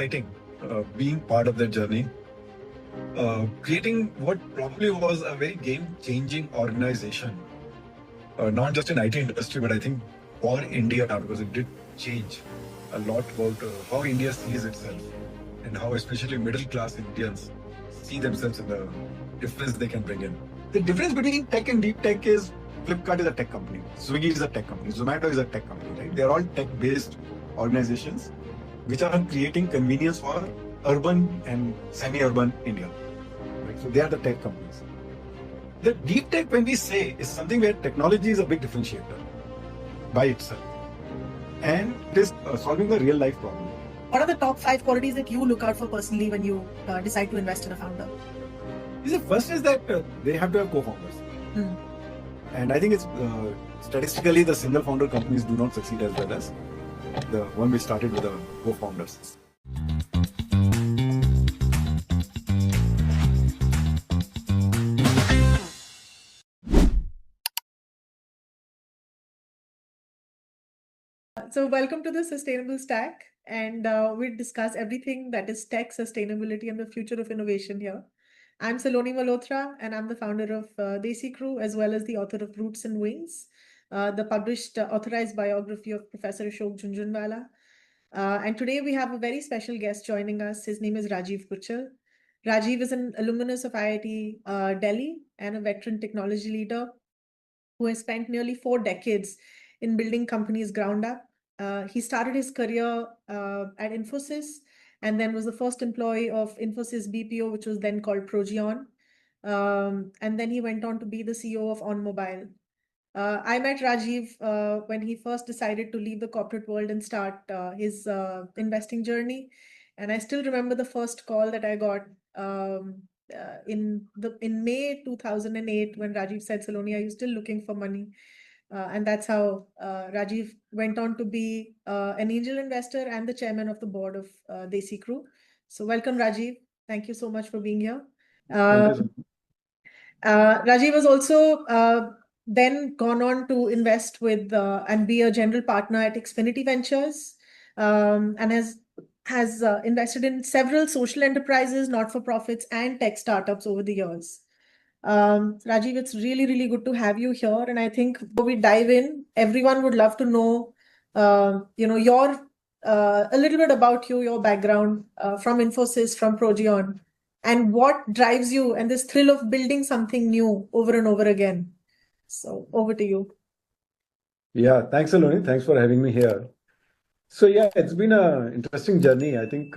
exciting being part of that journey. Creating what probably was a very game-changing organization, not just in IT industry, but I think for India, because it did change a lot about how India sees itself and how especially middle-class Indians see themselves in the difference they can bring in. The difference between tech and deep tech is Flipkart is a tech company, Swiggy is a tech company, Zomato is a tech company, right? They're all tech-based organizations which are creating convenience for urban and semi-urban India. Right? So they are the tech companies. The deep tech, when we say, is something where technology is a big differentiator by itself. And it is solving a real life problem. What are the top 5 qualities that you look out for personally when you decide to invest in a founder? The first is that they have to have co-founders. And I think it's statistically the single founder companies do not succeed as well as the one we started with the co-founders. So welcome to the Sustainable Stack, and we'll discuss everything that is tech, sustainability, and the future of innovation here. I'm Saloni Malhotra, and I'm the founder of DCLIVE, as well as the author of Roots and Wings, the published authorized biography of Professor Ashok Jhunjhunwala. And today we have a very special guest joining us. His name is Rajiv Kuchhal. Rajiv is an alumnus of IIT Delhi and a veteran technology leader who has spent nearly 4 decades in building companies ground up. He started his career at Infosys and then was the first employee of Infosys BPO, which was then called Progeon. And then he went on to be the CEO of OnMobile. I met Rajiv when he first decided to leave the corporate world and start his investing journey. And I still remember the first call that I got in May 2008 when Rajiv said, Saloni, are you still looking for money? And that's how Rajiv went on to be an angel investor and the chairman of the board of DCLIVE. So welcome, Rajiv. Thank you so much for being here. Rajiv was also then gone on to invest with and be a general partner at Xfinity Ventures, and has invested in several social enterprises, not-for-profits, and tech startups over the years. Rajiv, it's really, really good to have you here. And I think before we dive in, everyone would love to know, your a little bit about you, your background from Infosys, from Progeon, and what drives you and this thrill of building something new over and over again. So over to you. Yeah, thanks, Saloni. Thanks for having me here. So yeah, it's been an interesting journey. I think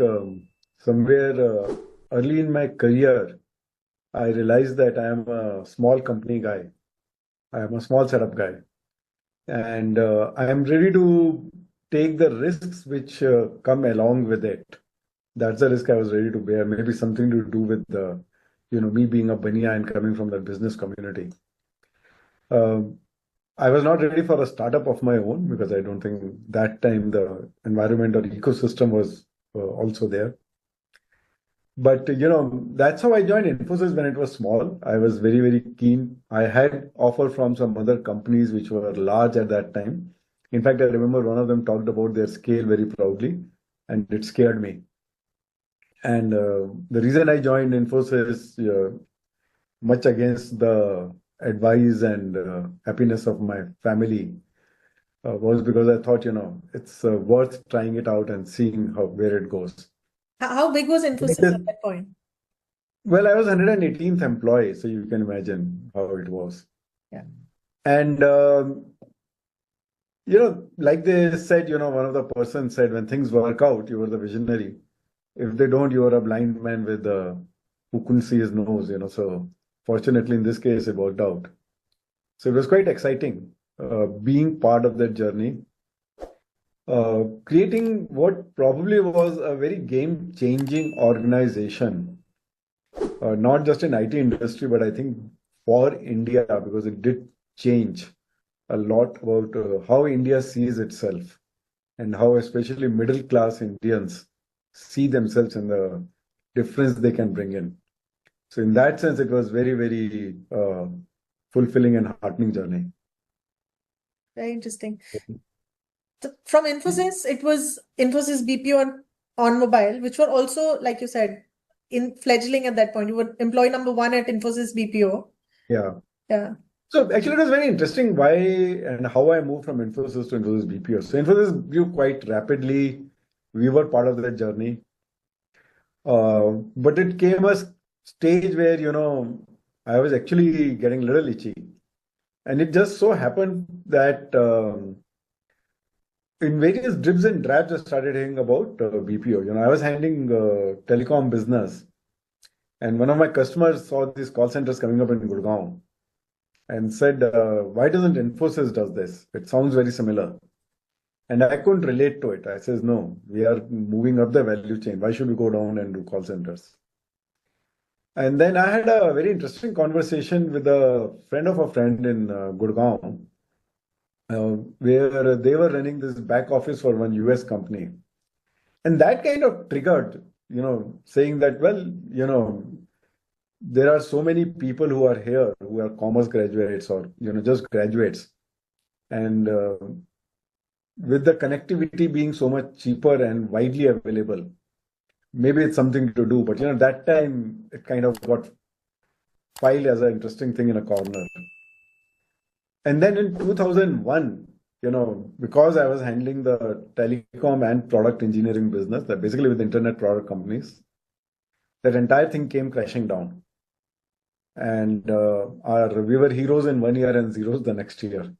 somewhere early in my career, I realized that I am a small company guy. I am a small setup guy. And I am ready to take the risks which come along with it. That's the risk I was ready to bear. Maybe something to do with me being a Baniya and coming from that business community. I was not ready for a startup of my own because I don't think that time the environment or ecosystem was also there. But, that's how I joined Infosys when it was small. I was very, very keen. I had offer from some other companies which were large at that time. In fact, I remember one of them talked about their scale very proudly, and it scared me. And the reason I joined Infosys, much against the advice and happiness of my family, was because I thought, it's worth trying it out and seeing where it goes. How big was Infosys at that point? Well, I was 118th employee, so you can imagine how it was. Yeah. And, like they said, one of the persons said, when things work out, you are the visionary. If they don't, you are a blind man with who couldn't see his nose, So fortunately, in this case, it worked out. So it was quite exciting being part of that journey. Creating what probably was a very game-changing organization, not just in IT industry, but I think for India, because it did change a lot about how India sees itself and how especially middle-class Indians see themselves in the difference they can bring in. So in that sense, it was very, very fulfilling and heartening journey. Very interesting. So from Infosys, it was Infosys BPO and on mobile, which were also, like you said, in fledgling at that point. You were employee number one at Infosys BPO. Yeah. Yeah. So actually, it was very interesting why and how I moved from Infosys to Infosys BPO. So Infosys grew quite rapidly. We were part of that journey. But it came a stage where, I was actually getting a little itchy. And it just so happened that in various dribs and drabs, I started hearing about BPO. I was handling telecom business. And one of my customers saw these call centers coming up in Gurgaon and said, why doesn't Infosys does this? It sounds very similar. And I couldn't relate to it. I says, no, we are moving up the value chain. Why should we go down and do call centers? And then I had a very interesting conversation with a friend of a friend in Gurgaon, where they were running this back office for one US company. And that kind of triggered, saying that, well, there are so many people who are here who are commerce graduates or, just graduates. And with the connectivity being so much cheaper and widely available, maybe it's something to do. But, that time it kind of got filed as an interesting thing in a corner. And then in 2001, because I was handling the telecom and product engineering business, that basically with internet product companies, that entire thing came crashing down. And we were heroes in 1 year and zeros the next year.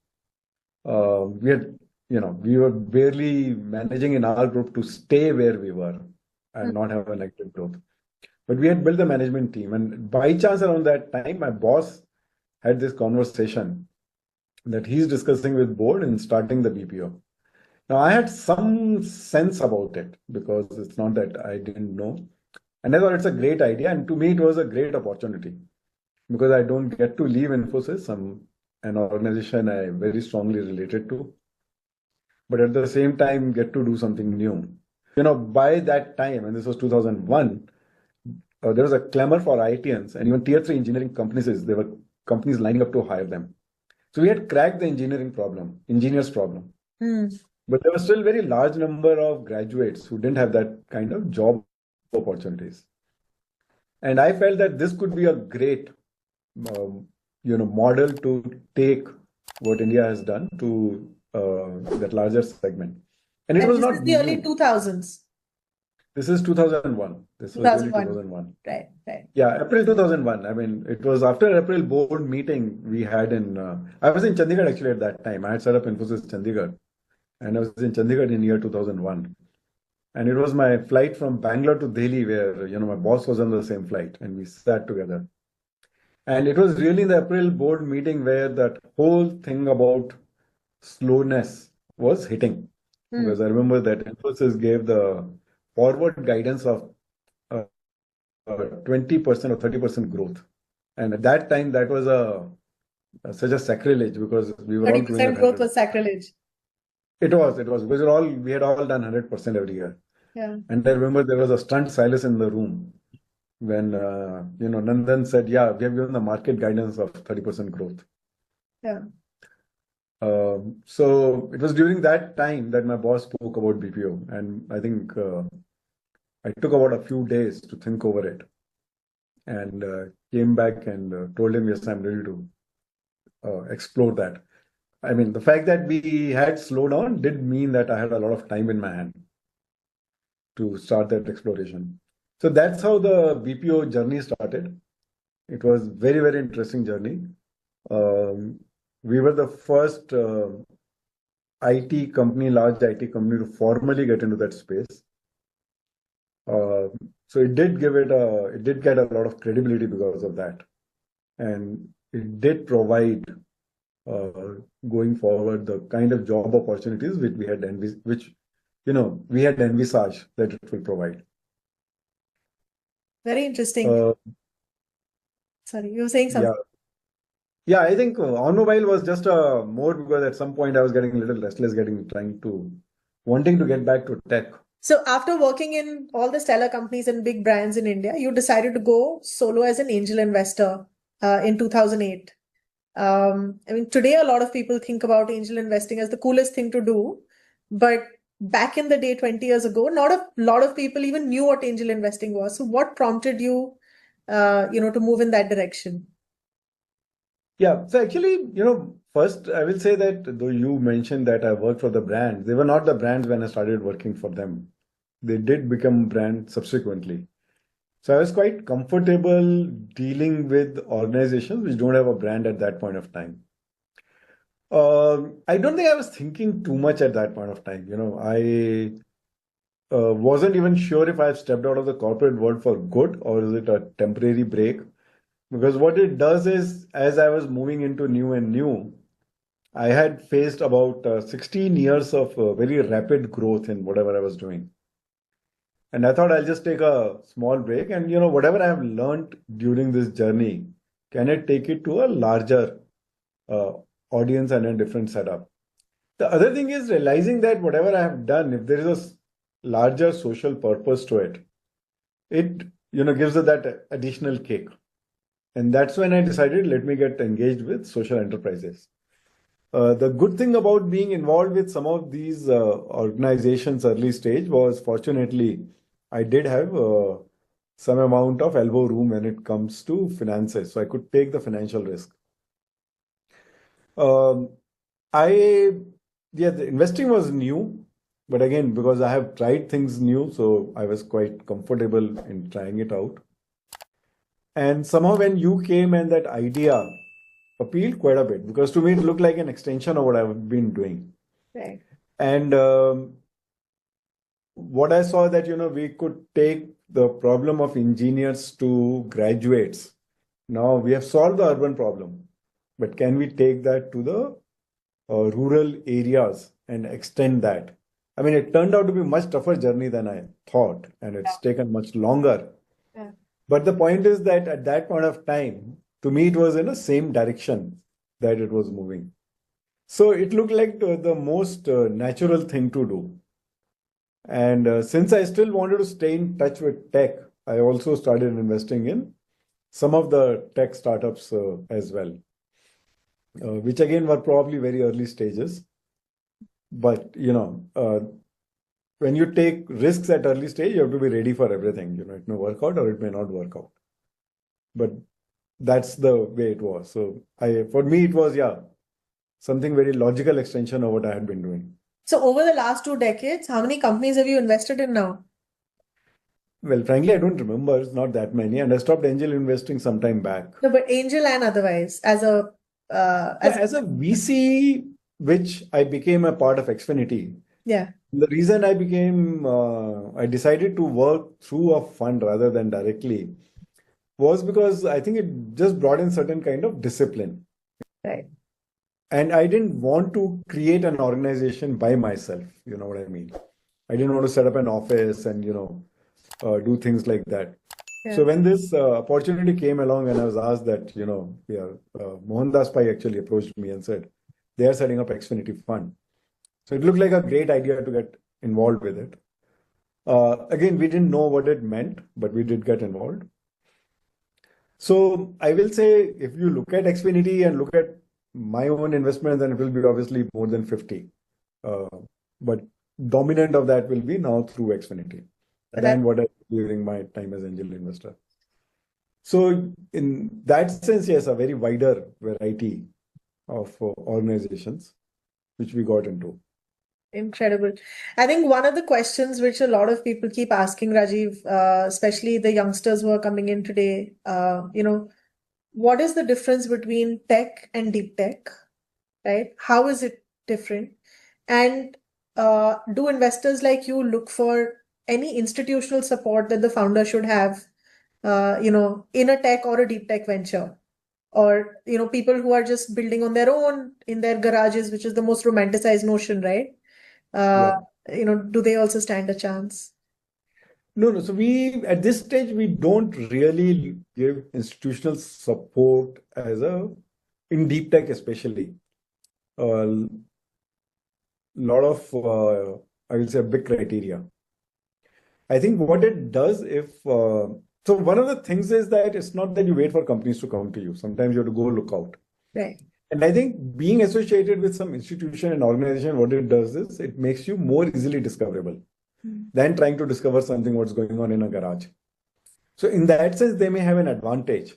We were barely managing in our group to stay where we were and not have a negative growth. But we had built the management team. And by chance around that time, my boss had this conversation that he's discussing with board and starting the BPO. Now, I had some sense about it because it's not that I didn't know. And I thought it's a great idea. And to me, it was a great opportunity because I don't get to leave Infosys, an organization I very strongly related to, but at the same time, get to do something new. By that time, and this was 2001, there was a clamor for ITNs and even tier 3 engineering companies, there were companies lining up to hire them. So we had cracked the engineers problem. But there was still a very large number of graduates who didn't have that kind of job opportunities. And I felt that this could be a great, model to take what India has done to that larger segment. And it was this not is the early 2000s. This is 2001. This was really 2001. Right. Yeah, April 2001. I mean, it was after April board meeting we had in, I was in Chandigarh actually at that time. I had set up Infosys Chandigarh and I was in Chandigarh in year 2001. And it was my flight from Bangalore to Delhi where, my boss was on the same flight and we sat together. And it was really in the April board meeting where that whole thing about slowness was hitting. Because I remember that Infosys gave the forward guidance of 20% or 30% growth. And at that time, that was such a sacrilege because we were all doing 30% growth was sacrilege. It was because we had all done 100% every year. Yeah. And I remember there was a stunned silence in the room when Nandan said, "Yeah, we have given the market guidance of 30% growth." Yeah. So it was during that time that my boss spoke about BPO, and I think I took about a few days to think over it, and came back and told him, "Yes, I'm ready to explore that." I mean, the fact that we had slowed down did mean that I had a lot of time in my hand to start that exploration. So that's how the BPO journey started. It was very, very interesting journey. We were the first IT company, large IT company, to formally get into that space. So it did get a lot of credibility because of that, and it did provide going forward the kind of job opportunities which we had envisaged that it will provide. Very interesting. Sorry, you were saying something. Yeah, I think on mobile was just more because at some point I was getting a little restless, wanting to get back to tech. So after working in all the stellar companies and big brands in India, you decided to go solo as an angel investor in 2008. I mean, today a lot of people think about angel investing as the coolest thing to do, but back in the day, 20 years ago, not a lot of people even knew what angel investing was. So what prompted you, to move in that direction? Yeah, so actually, first I will say that though you mentioned that I worked for the brands, they were not the brands when I started working for them. They did become brands subsequently. So I was quite comfortable dealing with organizations which don't have a brand at that point of time. I don't think I was thinking too much at that point of time. I wasn't even sure if I've stepped out of the corporate world for good or is it a temporary break. Because what it does is, as I was moving into new and new, I had faced about 16 years of very rapid growth in whatever I was doing. And I thought I'll just take a small break and, whatever I have learned during this journey, can I take it to a larger uh, audience and a different setup? The other thing is realizing that whatever I have done, if there is a larger social purpose to it, it, gives it that additional kick. And that's when I decided, let me get engaged with social enterprises. The good thing about being involved with some of these organizations early stage was fortunately I did have some amount of elbow room when it comes to finances, so I could take the financial risk. Um, the investing was new, but again, because I have tried things new, so I was quite comfortable in trying it out. And somehow when you came and that idea appealed quite a bit because to me it looked like an extension of what I've been doing. Right. And what I saw that, we could take the problem of engineers to graduates. Now we have solved the urban problem, but can we take that to the rural areas and extend that? I mean, it turned out to be a much tougher journey than I thought, and it's taken much longer. Yeah. But the point is that at that point of time, to me, it was in the same direction that it was moving. So it looked like the most natural thing to do. And since I still wanted to stay in touch with tech, I also started investing in some of the tech startups as well, which again were probably very early stages. But, when you take risks at early stage, you have to be ready for everything. It may work out or it may not work out. But that's the way it was. So for me, it was, something very logical extension of what I had been doing. So over the last 2 decades, how many companies have you invested in now? Well, frankly, I don't remember. It's not that many. And I stopped angel investing some time back. No, but angel and otherwise, as a VC, which I became a part of Xfinity. Yeah. The reason I decided to work through a fund rather than directly was because I think it just brought in certain kind of discipline. Right. And I didn't want to create an organization by myself. You know what I mean? I didn't want to set up an office and, do things like that. Yeah. So when this opportunity came along and I was asked that, Mohandas Pai actually approached me and said, they are setting up Xfinity Fund. So it looked like a great idea to get involved with it. Again, we didn't know what it meant, but we did get involved. So I will say, if you look at Xfinity and look at my own investment, then it will be obviously more than 50. But dominant of that will be now through Xfinity than what I did during my time as angel investor. So in that sense, yes, a very wider variety of organizations which we got into. Incredible. I think one of the questions which a lot of people keep asking, Rajiv, especially the youngsters who are coming in today, what is the difference between tech and deep tech, right? How is it different? And do investors like you look for any institutional support that the founder should have, in a tech or a deep tech venture? Or, people who are just building on their own in their garages, which is the most romanticized notion, right? Do they also stand a chance? No. So at this stage, we don't really give institutional support in deep tech, especially. A lot of, I will say, big criteria. I think what it does so one of the things is that it's not that you wait for companies to come to you. Sometimes you have to go look out. Right. And I think being associated with some institution and organization, what it does is it makes you more easily discoverable than trying to discover something what's going on in a garage. So in that sense, they may have an advantage.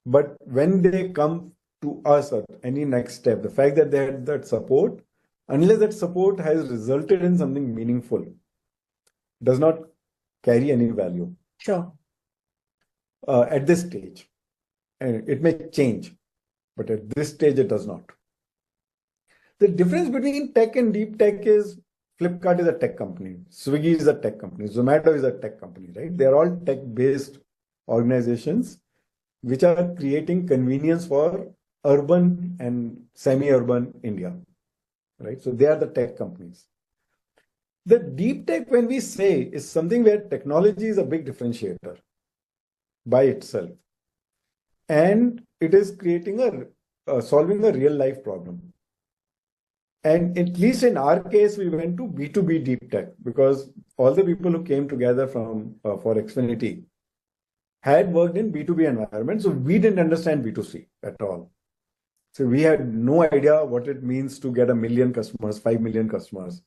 But when they come to us or any next step, the fact that they had that support, unless that support has resulted in something meaningful, does not carry any value Sure. at this stage. And it may change, but at this stage, it does not. The difference between tech and deep tech is Flipkart is a tech company, Swiggy is a tech company, Zomato is a tech company, right? They're all tech-based organizations which are creating convenience for urban and semi-urban India, right? So they are the tech companies. The deep tech, when we say, is something where technology is a big differentiator by itself. And it is creating solving a real life problem. And at least in our case, we went to B2B deep tech because all the people who came together for Xfinity had worked in B2B environment. So we didn't understand B2C at all. So we had no idea what it means to get 1 million customers, 5 million customers.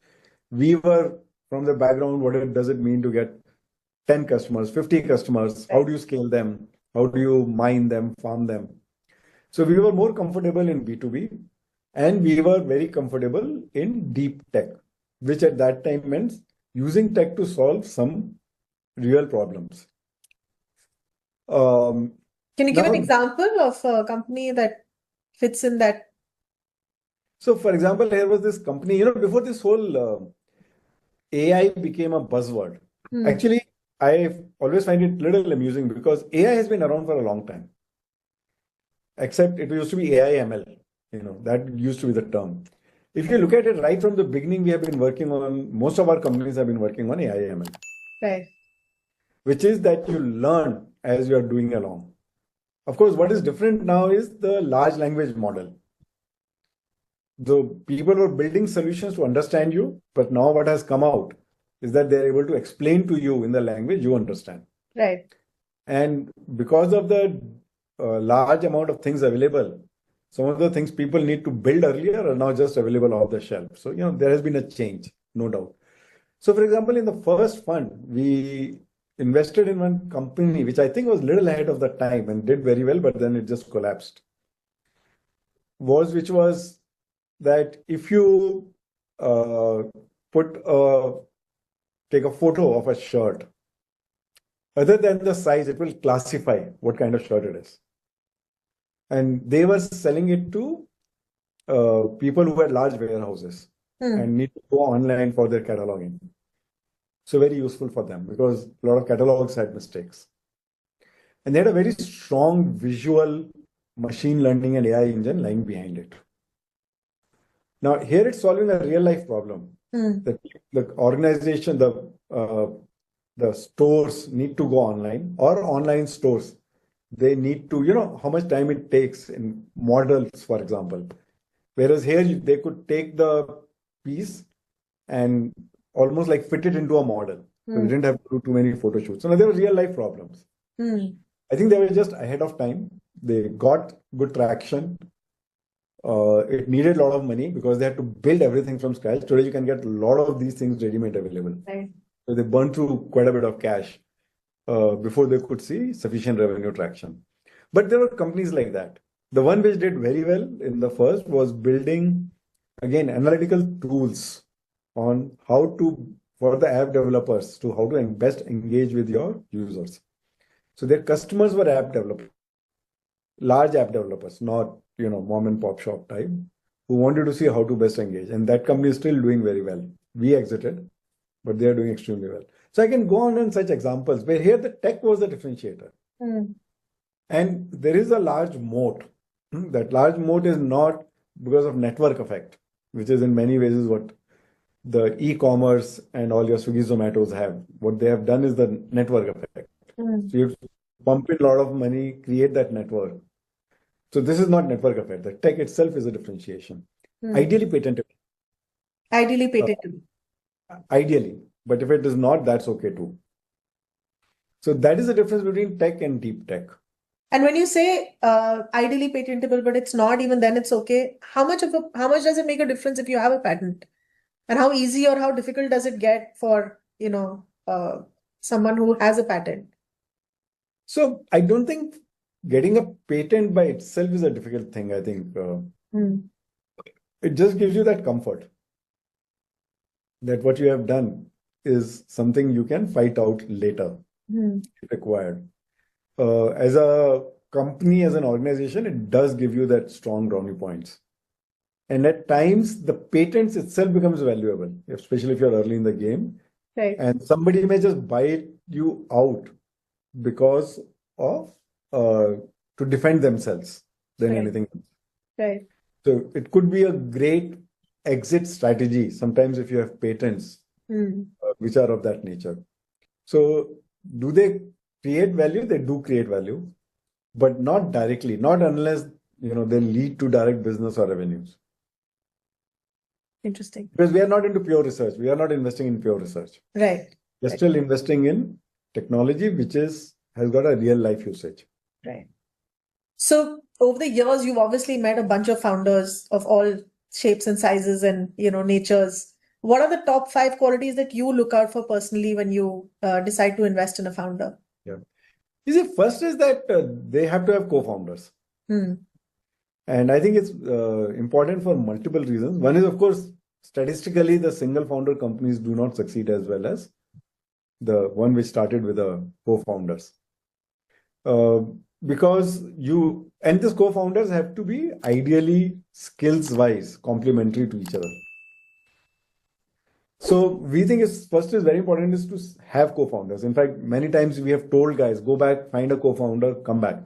We were from the background, does it mean to get 10 customers, 50 customers? How do you scale them? How do you mine them, farm them? So we were more comfortable in B2B and we were very comfortable in deep tech, which at that time meant using tech to solve some real problems. Can you give an Now, example of a company that fits in that? so for example, here was this company, before this whole AI became a buzzword. Actually, I always find it a little amusing because AI has been around for a long time. Except it used to be AI ML, that used to be the term. If you look at it right from the beginning, we have been working on, most of our companies have been working on AI ML. Right. Which is that you learn as you are doing along. Of course, what is different now is the large language model. The people were building solutions to understand you, but now what has come out is that they're able to explain to you in the language you understand. Right. And because of the large amount of things available, some of the things people need to build earlier are now just available off the shelf. So, there has been a change, no doubt. So, for example, in the first fund, we invested in one company, which I think was a little ahead of the time and did very well, but then it just collapsed. Which was that if you take a photo of a shirt, other than the size, it will classify what kind of shirt it is. And they were selling it to people who had large warehouses and need to go online for their cataloging. So very useful for them because a lot of catalogs had mistakes. And they had a very strong visual machine learning and AI engine lying behind it. Now, here it's solving a real life problem. The organization, the stores need to go online or online stores. They need to, how much time it takes in models, for example. Whereas here they could take the piece and almost like fit it into a model. So we didn't have to do too many photo shoots. So now there were real life problems. I think they were just ahead of time. They got good traction. It needed a lot of money because they had to build everything from scratch. Today you can get a lot of these things ready-made available. Right. So they burned through quite a bit of cash before they could see sufficient revenue traction. But there were companies like that. The one which did very well in the first was building, again, analytical tools on for the app developers to how to best engage with your users. So their customers were app developers, large app developers, not, mom and pop shop type, who wanted to see how to best engage. And that company is still doing very well. We exited, but they are doing extremely well. So I can go on such examples where here the tech was the differentiator. And there is a large moat. That large moat is not because of network effect, which is in many ways is what the e-commerce and all your Swiggy Zomatos have. What they have done is the network effect. So you have to pump in a lot of money, create that network. So this is not network effect. The tech itself is a differentiation. Ideally patentable. Ideally patentable. Ideally. But if it is not, that's okay too. So that is the difference between tech and deep tech. And when you say ideally patentable, but it's not, even then it's okay. How much does it make a difference if you have a patent? And how easy or how difficult does it get for, someone who has a patent? So I don't think getting a patent by itself is a difficult thing. I think it just gives you that comfort that what you have done is something you can fight out later if required. As a company, as an organization, it does give you that strong brownie points. And at times, the patents itself becomes valuable, especially if you're early in the game. Right. And somebody may just buy you out because of to defend themselves than Right. anything else. Right. So it could be a great exit strategy sometimes if you have patents which are of that nature. So do they create value? They do create value, but not directly, not unless they lead to direct business or revenues. Interesting. Because we are not into pure research. We are not investing in pure research. Right. We're Right. still investing in technology which has got a real life usage. Right. So over the years, you've obviously met a bunch of founders of all shapes and sizes and, natures. What are the top 5 qualities that you look out for personally when you decide to invest in a founder? Yeah. You see, first is that they have to have co-founders. And I think it's important for multiple reasons. One is, of course, statistically, the single founder companies do not succeed as well as the one which started with the co-founders. Because these co-founders have to be ideally skills-wise complementary to each other. So we think first is very important is to have co-founders. In fact, many times we have told guys, go back, find a co-founder, come back.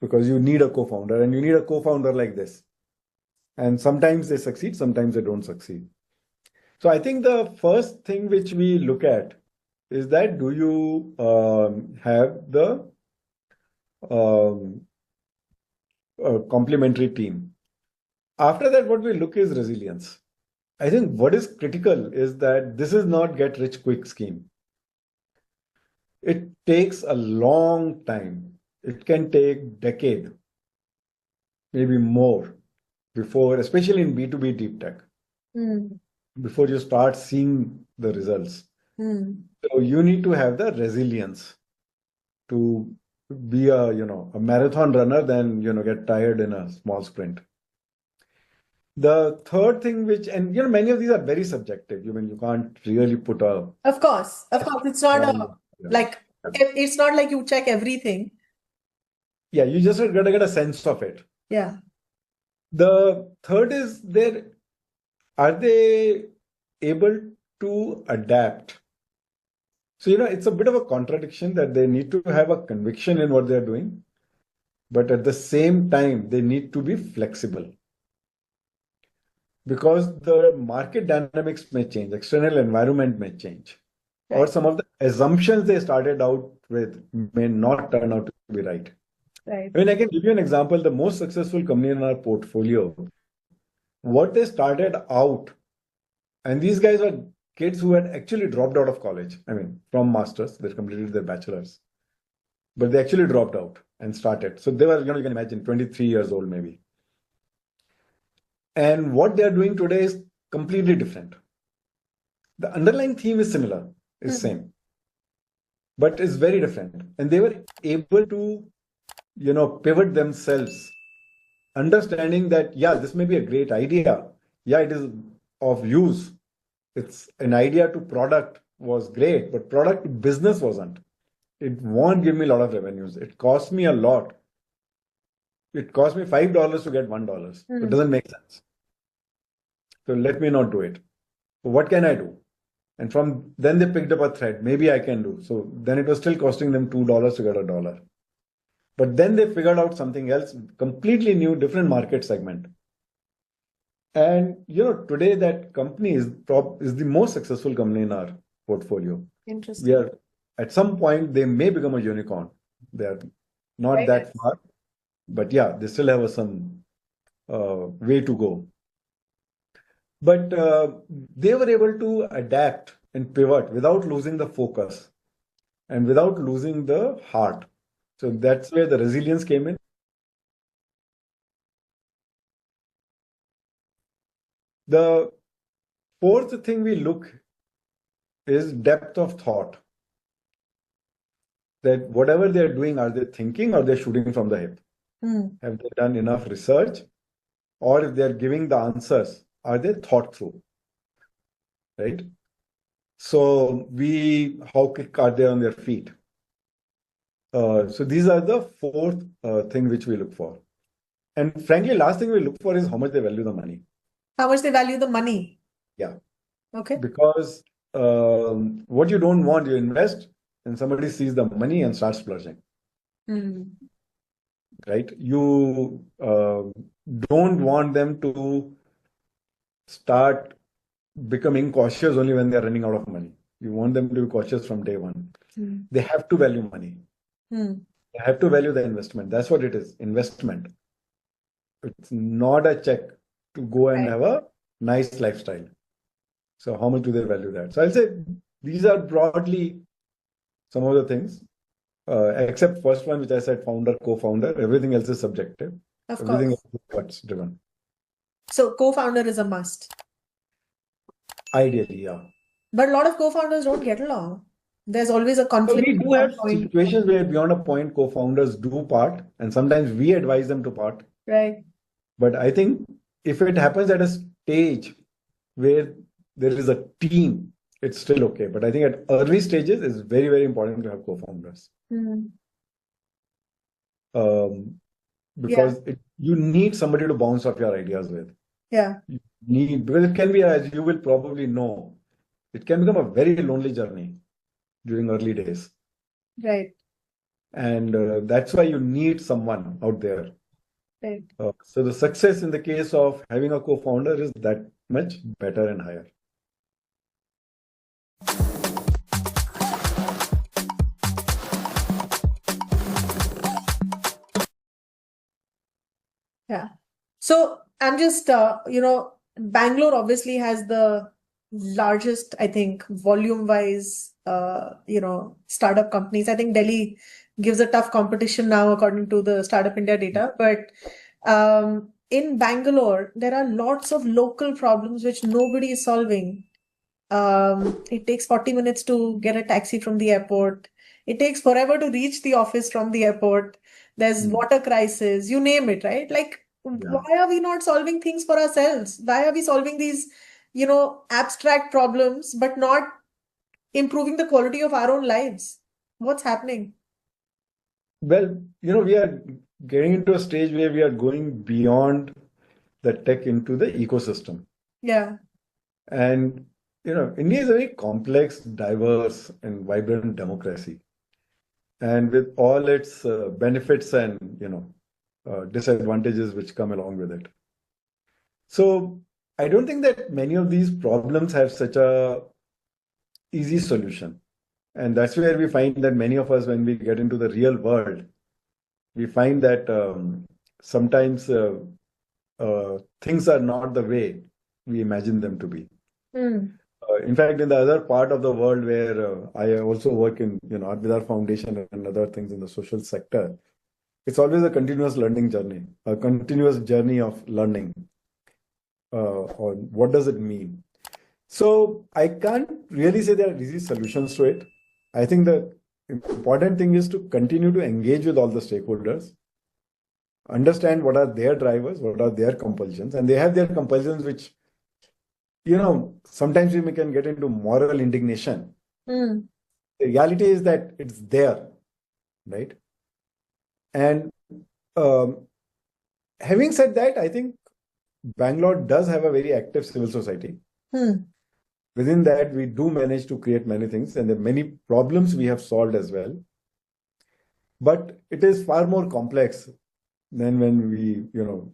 Because you need a co-founder and you need a co-founder like this. And sometimes they succeed, sometimes they don't succeed. So I think the first thing which we look at is that do you have the complementary team. After that, what we look is resilience. I think what is critical is that this is not get rich quick scheme. It takes a long time. It can take decade, maybe more, before, especially in B2B deep tech, before you start seeing the results. So you need to have the resilience to be a marathon runner than get tired in a small sprint. The third thing many of these are very subjective. You can't really put a. Of course, it's not it's not like you check everything. Yeah, you just got to get a sense of it. Yeah. The third is are they able to adapt? So, it's a bit of a contradiction that they need to have a conviction in what they're doing, but at the same time, they need to be flexible. Because the market dynamics may change, external environment may change, or some of the assumptions they started out with may not turn out to be right. Right. I mean, I can give you an example. The most successful company in our portfolio, what they started out, and these guys were kids who had actually dropped out of college. I mean, from masters, they completed their bachelor's, but they actually dropped out and started. So they were, you can imagine, 23 years old maybe. And what they are doing today is completely different. The underlying theme is similar, is same, but it's very different. And they were able to, pivot themselves, understanding that, yeah, this may be a great idea. Yeah, it is of use. It's an idea to product was great, but product to business wasn't. It won't give me a lot of revenues. It costs me a lot. It cost me $5 to get $1. It doesn't make sense. So let me not do it. So what can I do? And from then they picked up a thread. Maybe I can do. So then it was still costing them $2 to get $1. But then they figured out something else, completely new, different market segment. And today that company is the most successful company in our portfolio. Interesting. We are at some point they may become a unicorn. They are not that far, but yeah, they still have some way to go. But they were able to adapt and pivot without losing the focus and without losing the heart. So that's where the resilience came in. The fourth thing we look is depth of thought. That whatever they're doing, are they thinking or they're shooting from the hip? Have they done enough research? Or if they're giving the answers, are they thought through? Right? So how quick are they on their feet? So these are the fourth thing which we look for. And frankly, last thing we look for is how much they value the money. How much they value the money? Yeah. Okay. Because what you don't want, you invest and somebody sees the money and starts splurging. Right? You don't want them to start becoming cautious only when they're running out of money. You want them to be cautious from day one. They have to value money. They have to value the investment. That's what it is, investment. It's not a check to go and have a nice lifestyle. So how much do they value that? So I'll say these are broadly some of the things, except first one, which I said founder, co-founder. Everything else is subjective. Of Everything course. else is what's driven. So co-founder is a must. Ideally, yeah. But a lot of co-founders don't get along. There's always a So conflict we at do some have point. situations where beyond a point, co-founders do part, and sometimes we advise them to part. Right. But I think if it happens at a stage where there is a team, it's still okay. But I think at early stages, it's very, very important to have co-founders. Because you need somebody to bounce off your ideas with. Yeah. Because it can be, as you will probably know, it can become a very lonely journey during early days. Right. And that's why you need someone out there. Right. So the success in the case of having a co-founder is that much better and higher. Yeah. So I'm just, Bangalore obviously has the largest, I think, volume-wise, startup companies. I think Delhi gives a tough competition now, according to the Startup India data. But in Bangalore, there are lots of local problems which nobody is solving. It takes 40 minutes to get a taxi from the airport. It takes forever to reach the office from the airport. There's water crisis, you name it, right? Like, why are we not solving things for ourselves? Why are we solving these, abstract problems, but not improving the quality of our own lives? What's happening? Well, we are getting into a stage where we are going beyond the tech into the ecosystem. Yeah. And, India is a very complex, diverse, and vibrant democracy. And with all its benefits and, disadvantages which come along with it. So I don't think that many of these problems have such a easy solution. And that's where we find that many of us, when we get into the real world, we find that sometimes things are not the way we imagine them to be. In fact, in the other part of the world where I also work in, with our foundation and other things in the social sector, it's always a continuous learning journey, a continuous journey of learning. Or what does it mean? So I can't really say there are easy solutions to it. I think the important thing is to continue to engage with all the stakeholders, understand what are their drivers, what are their compulsions, and they have their compulsions which, sometimes we can get into moral indignation. The reality is that it's there, right? And having said that, I think Bangalore does have a very active civil society. Within that, we do manage to create many things, and there are many problems we have solved as well. But it is far more complex than when we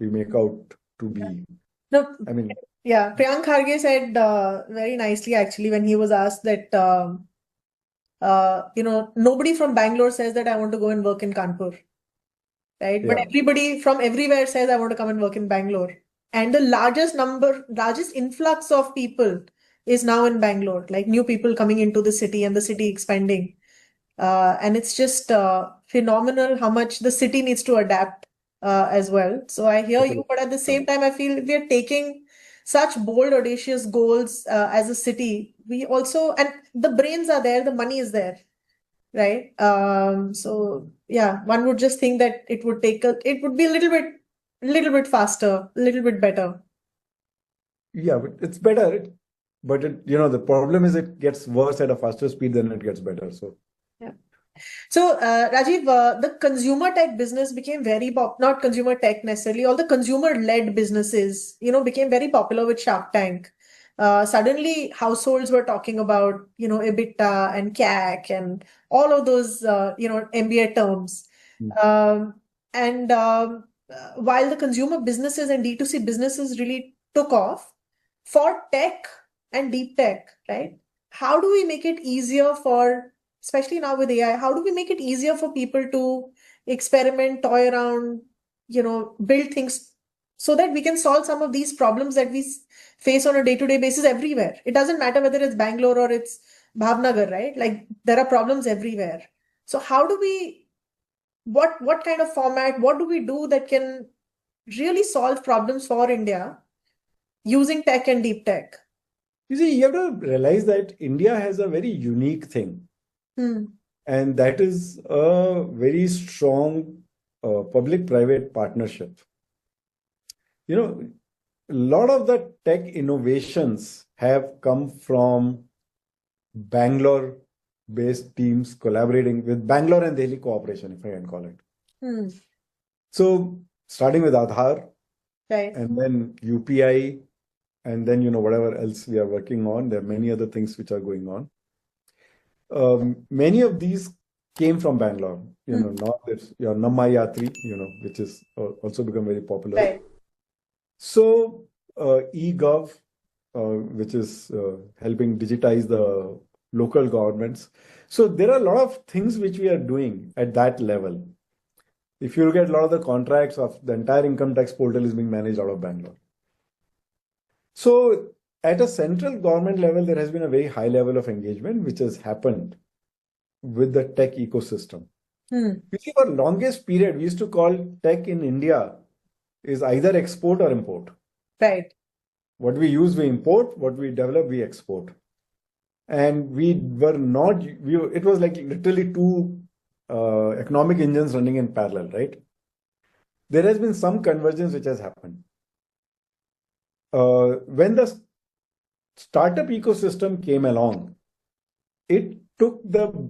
make out to be. No, I mean, yeah, Priyank Kharge said very nicely actually when he was asked that nobody from Bangalore says that I want to go and work in Kanpur, right? But everybody from everywhere says I want to come and work in Bangalore. And the largest influx of people is now in Bangalore, like new people coming into the city and the city expanding. And it's just phenomenal how much the city needs to adapt as well. So I hear you, but at the same time, I feel we are taking such bold, audacious goals as a city. We also, and the brains are there, the money is there, right? So yeah, one would just think that it would be a little bit faster, a little bit better. Yeah, but it's better. But the problem is it gets worse at a faster speed than it gets better. So Yeah. So, Rajiv, the consumer tech business became not consumer tech necessarily, all the consumer-led businesses, became very popular with Shark Tank. Suddenly, households were talking about, EBITDA and CAC and all of those, MBA terms. Um, and while the consumer businesses and D2C businesses really took off, for tech and deep tech, right? How do we make it easier especially now with AI, how do we make it easier for people to experiment, toy around, build things so that we can solve some of these problems that we face on a day-to-day basis everywhere? It doesn't matter whether it's Bangalore or it's Bhavnagar, right? Like there are problems everywhere. So what kind of format, what do we do that can really solve problems for India using tech and deep tech? you see, you have to realize that India has a very unique thing. And that is a very strong public-private partnership. A lot of the tech innovations have come from Bangalore-based teams collaborating with Bangalore and Delhi cooperation, if I can call it. So starting with Aadhaar, Right. and then UPI, and then whatever else we are working on. There are many other things which are going on. Many of these came from Bangalore, not this your Namma Yatri, which is also become very popular. Right. So eGov, which is helping digitize the local governments. So there are a lot of things which we are doing at that level. If you look at a lot of the contracts of the entire income tax portal is being managed out of Bangalore. So at a central government level, there has been a very high level of engagement which has happened with the tech ecosystem. You see, for longest period, we used to call tech in India is either export or import. Right. What we use, we import. What we develop, we export. And we were not, it was like literally two economic engines running in parallel, right? There has been some convergence which has happened. When the startup ecosystem came along, it took the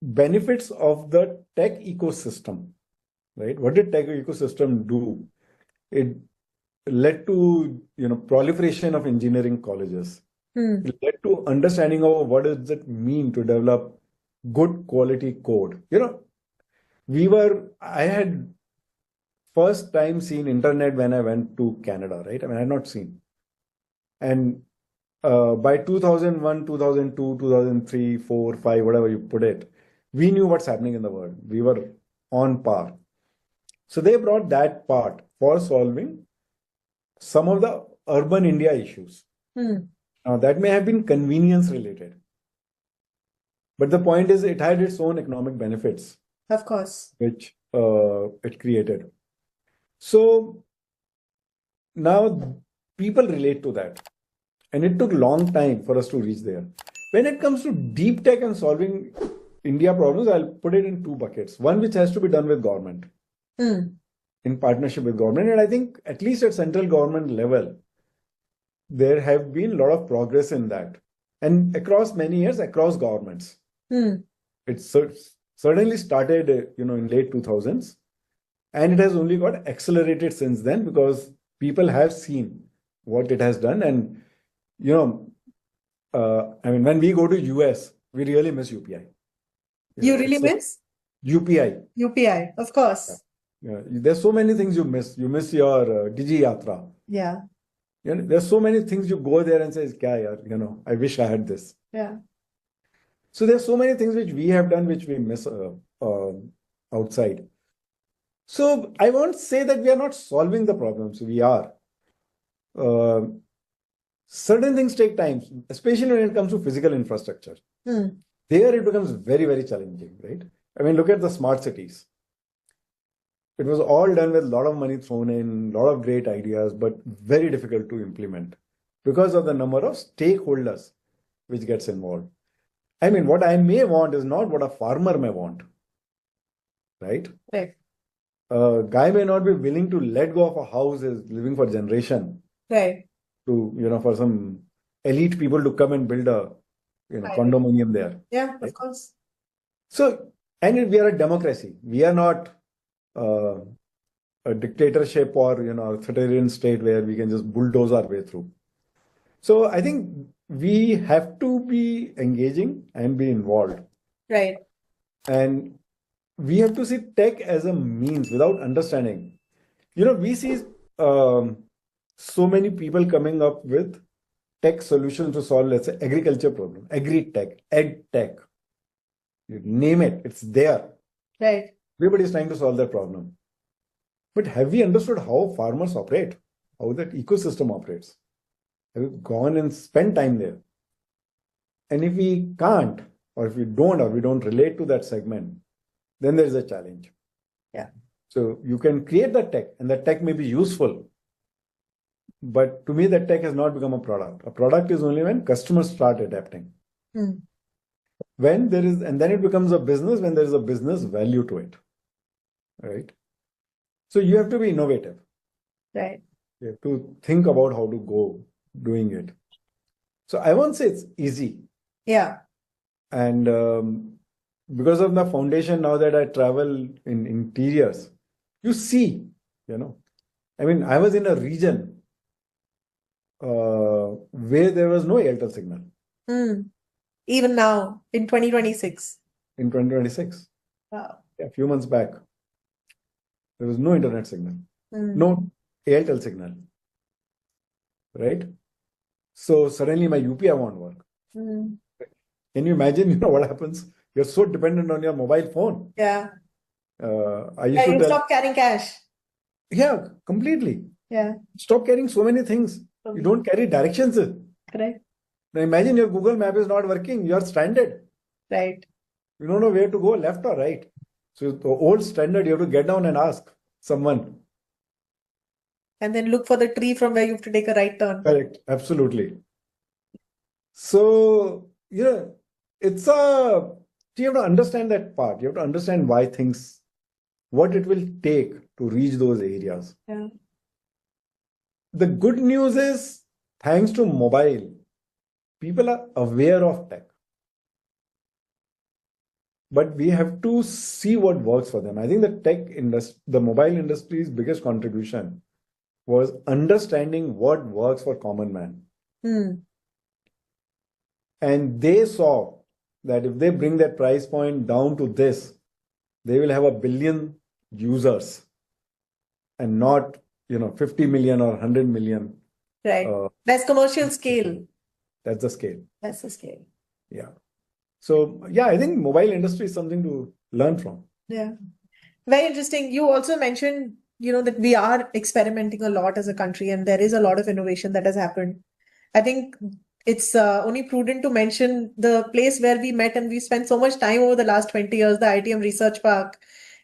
benefits of the tech ecosystem, right? What did tech ecosystem do? It led to proliferation of engineering colleges. It led to understanding of what does it mean to develop good quality code. I had first time seen internet when I went to Canada, right? I mean, I had not seen. And by 2001, 2002, 2003, 4, 5, whatever you put it, we knew what's happening in the world. We were on par. So they brought that part for solving some of the urban India issues. Now, that may have been convenience related. But the point is, it had its own economic benefits. Of course. Which it created. So now people relate to that. And it took a long time for us to reach there. When it comes to deep tech and solving India problems, I'll put it in two buckets. One which has to be done with government, in partnership with government. And I think at least at central government level, there have been a lot of progress in that. And across many years, across governments. It certainly started in late 2000s. And it has only got accelerated since then because people have seen what it has done. And I mean, when we go to US, we really miss UPI. You really miss? UPI. UPI, of course. Yeah. There's so many things you miss. You miss your Digi Yatra. Yeah. There's so many things you go there and say, Kya yaar, I wish I had this. Yeah. So there's so many things which we have done which we miss outside. So I won't say that we are not solving the problems. We are. Certain things take time, especially when it comes to physical infrastructure. There it becomes very, very challenging, right? I mean, look at the smart cities. It was all done with a lot of money thrown in, a lot of great ideas, but very difficult to implement because of the number of stakeholders which gets involved. I mean, what I may want is not what a farmer may want, right? Right. A guy may not be willing to let go of a house is living for generation Right. to, for some elite people to come and build a, Right. condominium there. Yeah, Right. of course. So, and we are a democracy. We are not a dictatorship or, authoritarian state where we can just bulldoze our way through. So I think we have to be engaging and be involved. Right. And we have to see tech as a means without understanding. We see so many people coming up with tech solutions to solve, let's say, agriculture problem, agri-tech, ed-tech. You name it, it's there. Right. Everybody is trying to solve that problem. But have we understood how farmers operate? How that ecosystem operates? Have we gone and spent time there? And if we can't, or if we don't, or we don't relate to that segment, then there is a challenge. Yeah. So you can create the tech, and the tech may be useful. But to me, that tech has not become a product. A product is only when customers start adapting. When there is, and then it becomes a business when there is a business value to it. Right? So you have to be innovative. Right. You have to think about how to go doing it. So I won't say it's easy. Yeah. And because of the foundation, now that I travel in interiors, you see, I mean, I was in a region where there was no Airtel signal Even now in 2026. in 2026. Wow. A few months back, there was no internet signal, no Airtel signal, right? So suddenly my UPI won't work. Can you imagine, what happens? You're so dependent on your mobile phone. Yeah. I used to You tell, stop carrying cash. yeah, completely. Yeah. Stop carrying so many things. You don't carry directions. Correct. Now imagine your Google map is not working. You're stranded. Right. You don't know where to go, left or right. So the old standard, you have to get down and ask someone. And then look for the tree from where you have to take a right turn. Correct. Absolutely. So, it's you have to understand that part. You have to understand why things, what it will take to reach those areas. Yeah. The good news is, thanks to mobile, people are aware of tech. But we have to see what works for them. I think the mobile industry's biggest contribution was understanding what works for common man. And they saw that if they bring that price point down to this, they will have 1 billion users and not, 50 million or 100 million. Right. That's commercial scale. That's the scale. That's the scale. Yeah. So, yeah, I think mobile industry is something to learn from. Yeah. Very interesting. You also mentioned, that we are experimenting a lot as a country and there is a lot of innovation that has happened. I think it's only prudent to mention the place where we met and we spent so much time over the last 20 years, the ITM Research Park,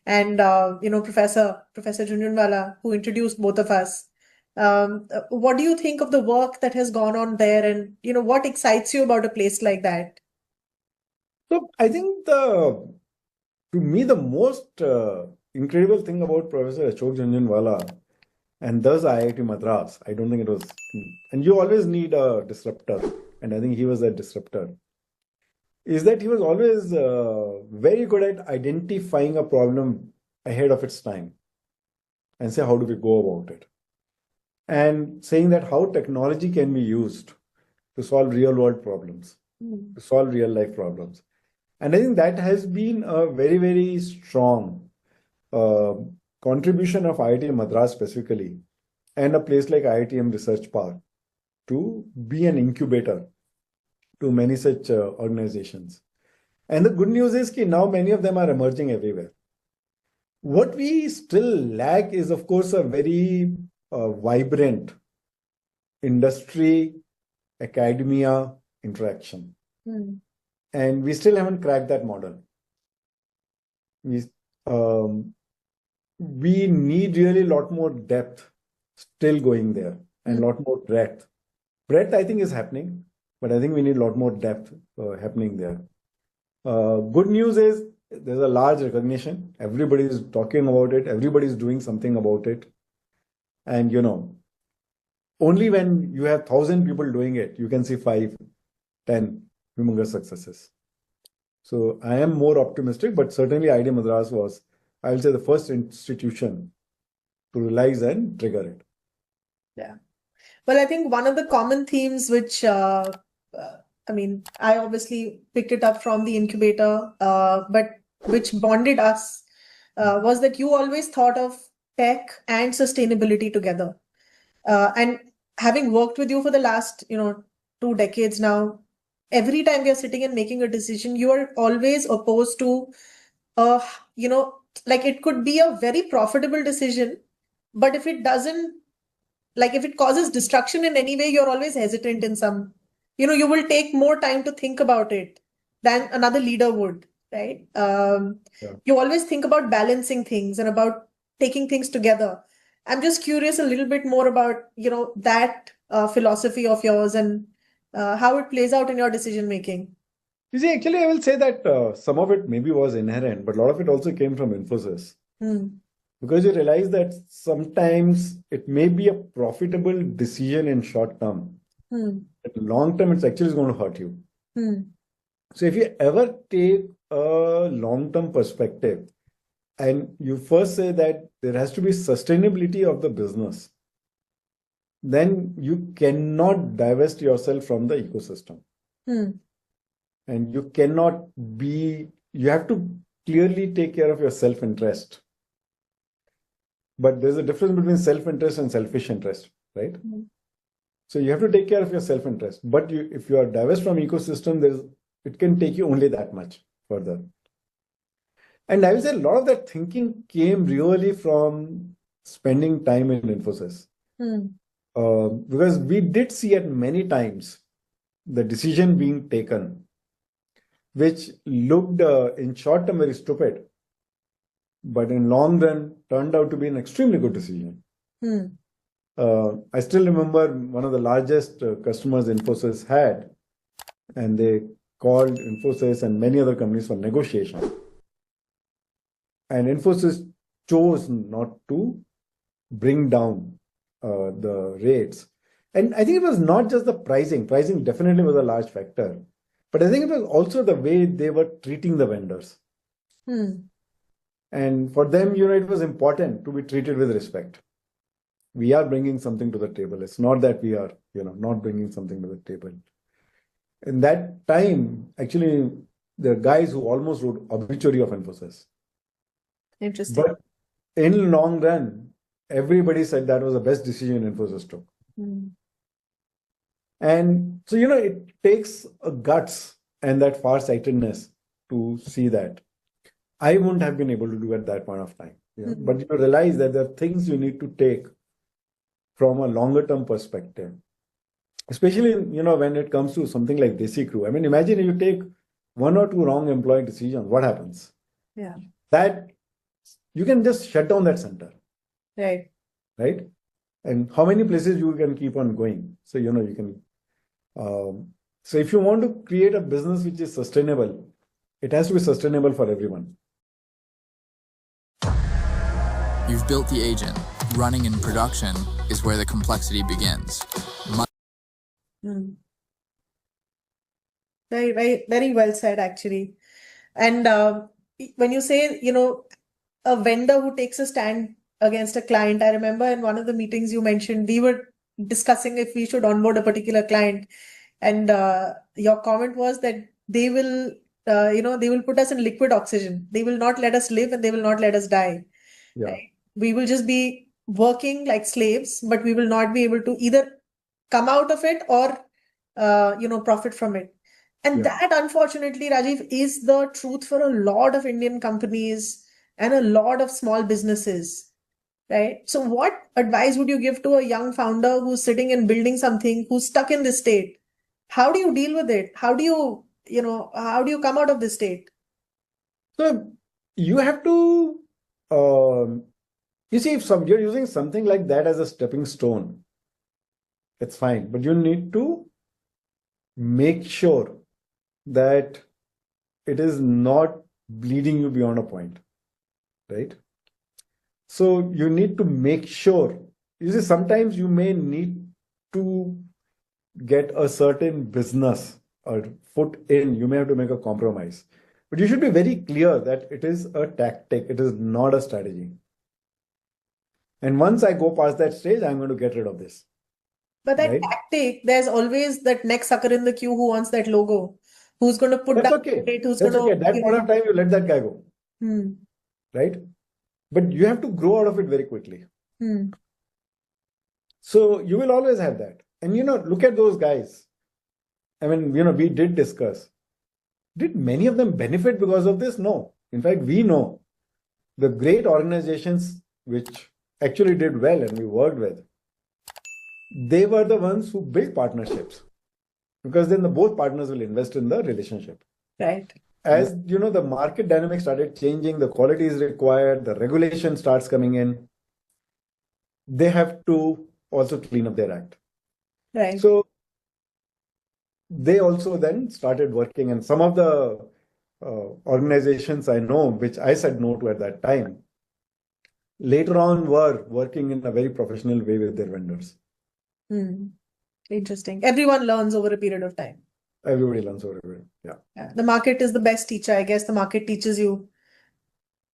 and Professor Jhunjhunwala, who introduced both of us. What do you think of the work that has gone on there, and what excites you about a place like that? So I think to me the most incredible thing about Professor Ashok Jhunjhunwala and thus IIT Madras, I don't think it was, and you always need a disruptor, and I think he was that disruptor, is that he was always very good at identifying a problem ahead of its time and say, how do we go about it? And saying that how technology can be used to solve real world problems, to solve real life problems. And I think that has been a very, very strong contribution of IIT Madras specifically, and a place like IITM Research Park to be an incubator to many such organizations. And the good news is that now many of them are emerging everywhere. What we still lack is, of course, a very vibrant industry, academia interaction. And we still haven't cracked that model. We, um, we need really a lot more depth still going there and a lot more breadth. Breadth, I think, is happening, but I think we need a lot more depth happening there. Good news is there's a large recognition. Everybody is talking about it. Everybody is doing something about it. And, only when you have 1,000 people doing it, you can see 5, 10 humongous successes. So I am more optimistic, but certainly IIT Madras was, I will say, the first institution to realize and trigger it. Yeah. Well, I think one of the common themes which, I mean, I obviously picked it up from the incubator, but which bonded us, was that you always thought of tech and sustainability together. And having worked with you for the last, 2 decades now, every time we are sitting and making a decision, you are always opposed to, uh, like it could be a very profitable decision, but if it doesn't, like if it causes destruction in any way, you're always hesitant in some, you will take more time to think about it than another leader would, right? Yeah. You always think about balancing things and about taking things together. I'm just curious a little bit more about, that philosophy of yours and how it plays out in your decision making. You see, actually, I will say that some of it maybe was inherent, but a lot of it also came from Infosys. Because you realize that sometimes it may be a profitable decision in short term. But long term, it's actually going to hurt you. So if you ever take a long-term perspective and you first say that there has to be sustainability of the business, then you cannot divest yourself from the ecosystem. And you cannot be, you have to clearly take care of your self-interest. But there's a difference between self-interest and selfish interest, right? So you have to take care of your self-interest. But if you are divest from ecosystem, it can take you only that much further. And I would say a lot of that thinking came really from spending time in Infosys. Because we did see at many times the decision being taken, which looked in short term very stupid, but in long run turned out to be an extremely good decision. I still remember one of the largest customers Infosys had, and they called Infosys and many other companies for negotiation. And Infosys chose not to bring down the rates. And I think it was not just the pricing. Pricing definitely was a large factor. But I think it was also the way they were treating the vendors. And for them, it was important to be treated with respect. We are bringing something to the table. It's not that we are, not bringing something to the table. In that time, actually, there are guys who almost wrote obituary of Infosys. Interesting. But in long run, everybody said that was the best decision Infosys took. And so, it takes a guts and that farsightedness to see that. I wouldn't have been able to do at that point of time. But you realize that there are things you need to take from a longer term perspective. Especially, when it comes to something like DC Crew. I mean, imagine if you take 1 or 2 wrong employee decisions, what happens? Yeah. That you can just shut down that center. Right. Right? And how many places you can keep on going? So, you can. So if you want to create a business which is sustainable, it has to be sustainable for everyone. You've built the agent. Running in production is where the complexity begins. Very, very, very well said, actually. And when you say, a vendor who takes a stand against a client, I remember in one of the meetings you mentioned, we were discussing if we should onboard a particular client. And your comment was that they will, they will put us in liquid oxygen. They will not let us live and they will not let us die. Yeah. Right? We will just be working like slaves, but we will not be able to either come out of it or, profit from it. And that, unfortunately, Rajiv, is the truth for a lot of Indian companies and a lot of small businesses, right? So what advice would you give to a young founder who's sitting and building something, who's stuck in this state? How do you deal with it? How do you, how do you come out of this state? So you have to, you see, if you're using something like that as a stepping stone, it's fine. But you need to make sure that it is not bleeding you beyond a point, right? So you need to make sure. You see, sometimes you may need to get a certain business or foot in. You may have to make a compromise. But you should be very clear that it is a tactic, it is not a strategy. And once I go past that stage, I'm going to get rid of this, But that right? tactic, there's always that next sucker in the queue who wants that logo, who's going to put That's down okay. rate, who's That's going okay. to, At that point of time, you let that guy go, Hmm. right? But you have to grow out of it very quickly. Hmm. So you will always have that. And look at those guys. I mean, we did discuss. Did many of them benefit because of this? No. In fact, we know the great organizations which actually did well and we worked with, they were the ones who built partnerships, because then both partners will invest in the relationship. Right. As the market dynamics started changing, the quality is required, the regulation starts coming in, they have to also clean up their act. Right. So they also then started working, and some of the organizations I know, which I said no to at that time, later on were working in a very professional way with their vendors. Hmm. Interesting. Everyone learns over a period of time. Everybody learns over it. Yeah. Yeah. The market is the best teacher. I guess the market teaches you.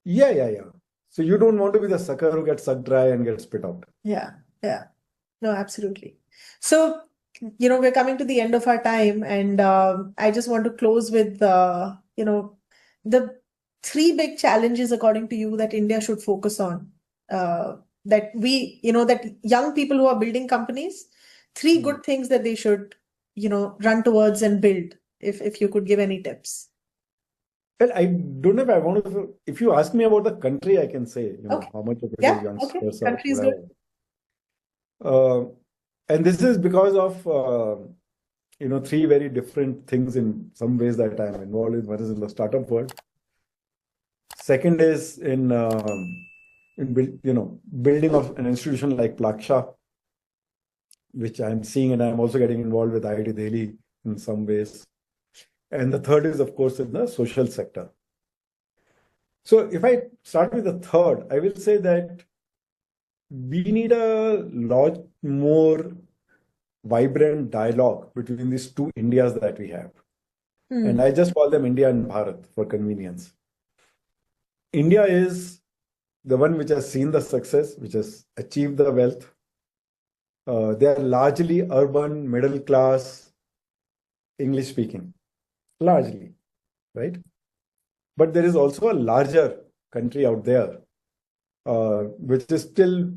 Yeah. So you don't want to be the sucker who gets sucked dry and gets spit out. Yeah. No, absolutely. So, we're coming to the end of our time, and I just want to close with, the three big challenges, according to you, that India should focus on. That that young people who are building companies, three good things that they should, run towards and build, if you could give any tips. Well, I don't know if I want to. If you ask me about the country, I can say, Okay. how much of it Yeah, is okay. youngsters or Country is good. whatever. And this is because of, three very different things in some ways that I'm involved in. One is in the startup world. Second is in building of an institution like Plaksha, which I'm seeing, and I'm also getting involved with IIT Delhi in some ways. And the third is, of course, in the social sector. So if I start with the third, I will say that we need a lot more vibrant dialogue between these two Indias that we have. And I just call them India and Bharat for convenience. India is the one which has seen the success, which has achieved the wealth. They are largely urban, middle class, English speaking, largely, right? But there is also a larger country out there, which is still,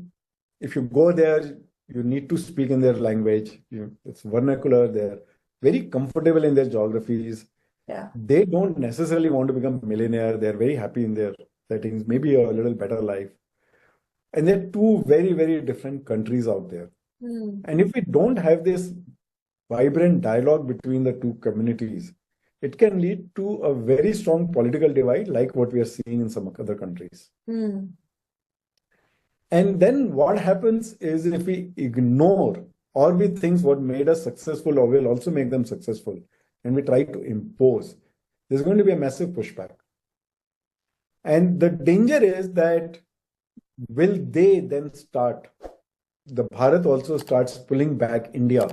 if you go there, you need to speak in their language. It's vernacular. They're very comfortable in their geographies. Yeah. They don't necessarily want to become a millionaire. They're very happy in their settings, maybe a little better life. And there are two very, very different countries out there. And if we don't have this vibrant dialogue between the two communities, it can lead to a very strong political divide, like what we are seeing in some other countries. And then what happens is, if we ignore or we think what made us successful or will also make them successful, and we try to impose, there's going to be a massive pushback. And the danger is that will they then the Bharat also starts pulling back India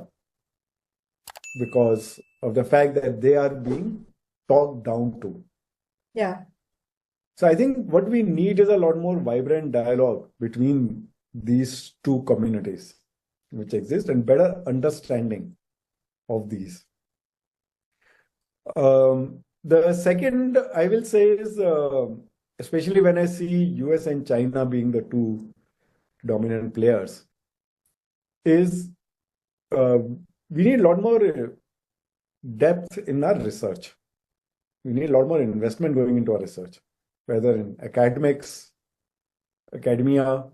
because of the fact that they are being talked down to. Yeah. So I think what we need is a lot more vibrant dialogue between these two communities which exist, and better understanding of these. The second, I will say, is especially when I see US and China being the two dominant players, is we need a lot more depth in our research. We need a lot more investment going into our research, whether in academia,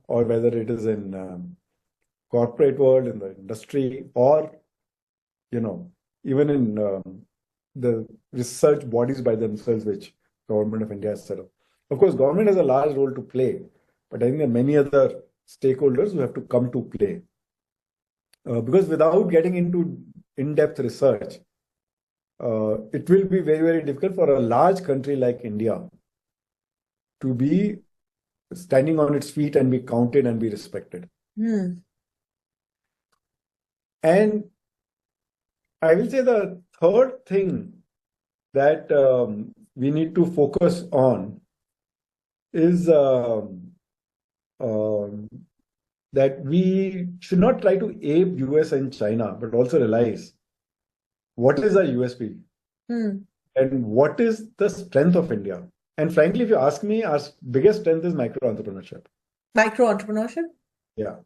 or whether it is in corporate world, in the industry, or even in the research bodies by themselves, which government of India has set up. Of course, government has a large role to play, but I think there are many other stakeholders who have to come to play. Because without getting into in-depth research, it will be very, very difficult for a large country like India to be standing on its feet and be counted and be respected. And I will say the third thing that we need to focus on is that we should not try to ape US and China, but also realize what is our USP and what is the strength of India. And frankly, if you ask me, our biggest strength is micro entrepreneurship. Micro entrepreneurship? Yeah.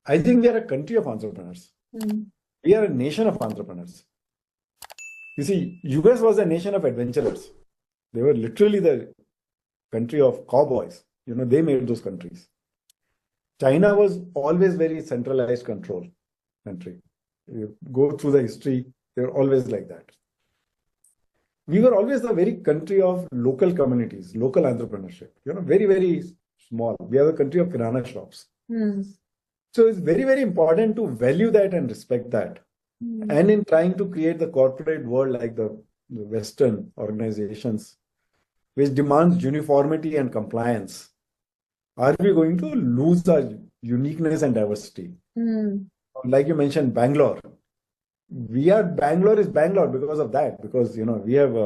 I think we are a country of entrepreneurs. We are a nation of entrepreneurs. You see, US was a nation of adventurers. They were literally the country of cowboys. You know, they made those countries. China was always very centralized control country. You go through the history, they were always like that. We were always the very country of local communities, local entrepreneurship. You know, very, very small. We are the country of kirana shops. So it's very, very important to value that and respect that. And in trying to create the corporate world like the Western organizations, which demands uniformity and compliance, are we going to lose our uniqueness and diversity? Like you mentioned, Bangalore. Bangalore is Bangalore because of that, because, you know, we have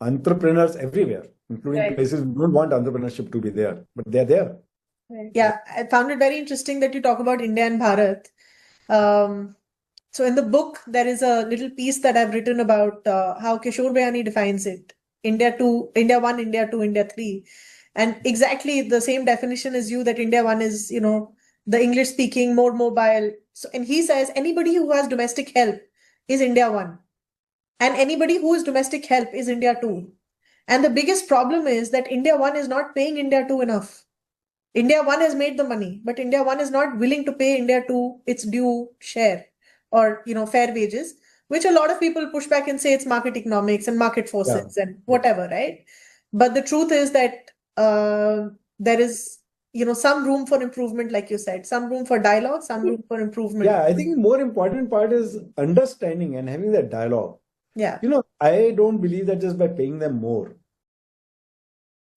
entrepreneurs everywhere, including places we don't want entrepreneurship to be there, but they're there. Yeah, I found it very interesting that you talk about India and Bharat. So in the book, there is a little piece that I've written about how Kishore Bayani defines it. India 1, India 2, India 3. And exactly the same definition as you, that India 1 is, you know, the English speaking, more mobile. So, and he says anybody who has domestic help is India 1. And anybody who is domestic help is India 2. And the biggest problem is that India 1 is not paying India 2 enough. India 1 has made the money, but India 1 is not willing to pay India 2 its due share or, you know, fair wages, which a lot of people push back and say it's market economics and market forces and whatever, right? But the truth is that there is, you know, some room for improvement, like you said, some room for dialogue, some room for improvement. Yeah, I think the more important part is understanding and having that dialogue. Yeah. You know, I don't believe that just by paying them more.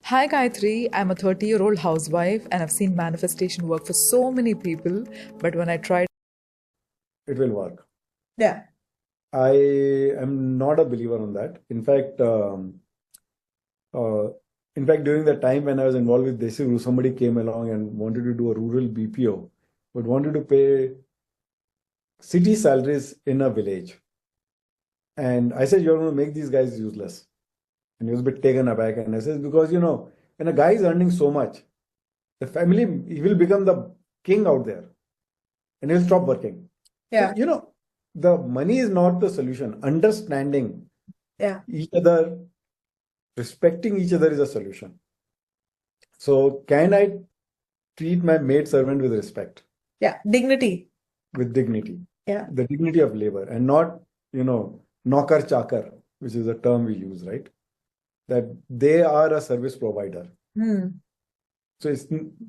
Hi Gayatri, I'm a 30-year-old housewife and I've seen manifestation work for so many people, but when I tried, it will work. Yeah. I am not a believer on that. In fact, during the time when I was involved with DCLIVE, somebody came along and wanted to do a rural BPO, but wanted to pay city salaries in a village. And I said, you're going to make these guys useless. And he was a bit taken aback. And I said, because, you know, when a guy is earning so much, the family, he will become the king out there and he'll stop working. Yeah. So, you know, the money is not the solution. Understanding each other, respecting each other is a solution. So can I treat my maid servant with respect? Yeah. Dignity. With dignity. Yeah. The dignity of labor and not, you know, knocker chakar, which is a term we use, right? That they are a service provider. So it's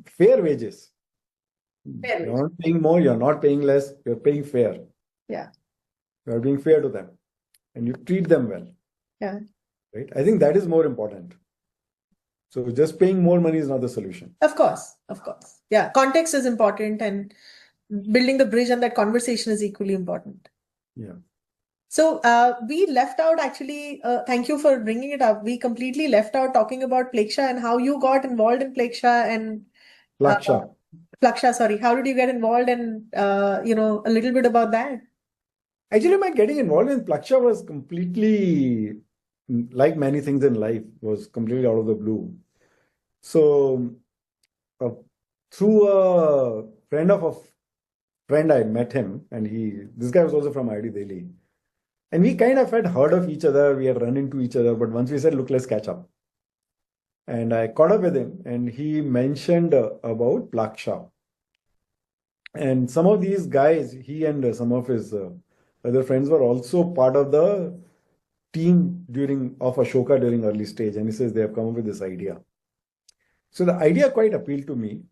fair wages. Fair You're not paying more, you're not paying less, you're paying fair. Yeah. You're being fair to them and you treat them well. Yeah. Right? I think that is more important. So just paying more money is not the solution. Of course. Of course. Yeah. Context is important and building the bridge and that conversation is equally important. Yeah. So we left out actually, thank you for bringing it up. We completely left out talking about Pleksha and how you got involved in Pleksha and Plaksha, sorry. How did you get involved and, you know, a little bit about that? Actually, my getting involved in Plaksha was completely, like many things in life, was completely out of the blue. So through a friend of a friend, I met him and this guy was also from ID Delhi. And we kind of had heard of each other, we had run into each other, but once we said, look, let's catch up. And I caught up with him and he mentioned about Plaksha. And some of these guys, he and some of his other friends were also part of the team of Ashoka during early stage, and he says they have come up with this idea. So the idea quite appealed to me.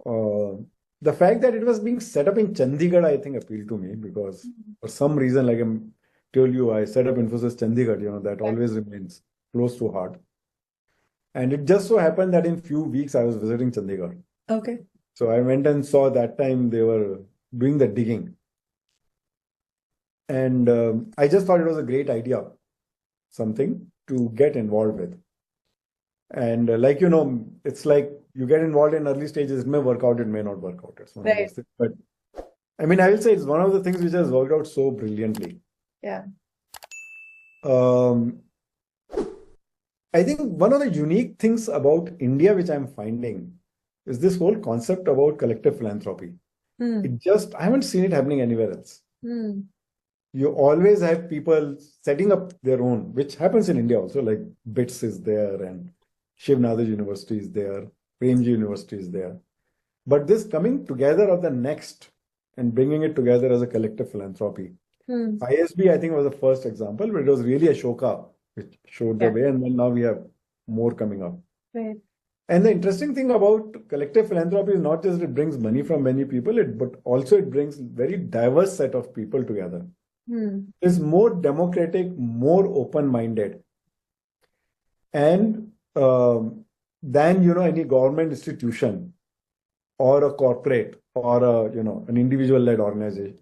The fact that it was being set up in Chandigarh, I think, appealed to me because for some reason, like I told you, I set up Infosys Chandigarh, that always remains close to heart. And it just so happened that in few weeks I was visiting Chandigarh. Okay. So I went and saw that time they were doing the digging. And I just thought it was a great idea, something to get involved with. And it's like you get involved in early stages, it may work out, it may not work out. It's one of those things. But I mean, I will say it's one of the things which has worked out so brilliantly. Yeah. I think one of the unique things about India, which I'm finding, is this whole concept about collective philanthropy. I haven't seen it happening anywhere else. You always have people setting up their own, which happens in India also, like BITS is there and Shiv Nadar University is there, Premji University is there. But this coming together of the next and bringing it together as a collective philanthropy. ISB, I think, was the first example, but it was really Ashoka which showed the way, and then now we have more coming up. Right. And the interesting thing about collective philanthropy is not just it brings money from many people, but also it brings very diverse set of people together. It's more democratic, more open-minded, and than any government institution or a corporate or an individual-led organization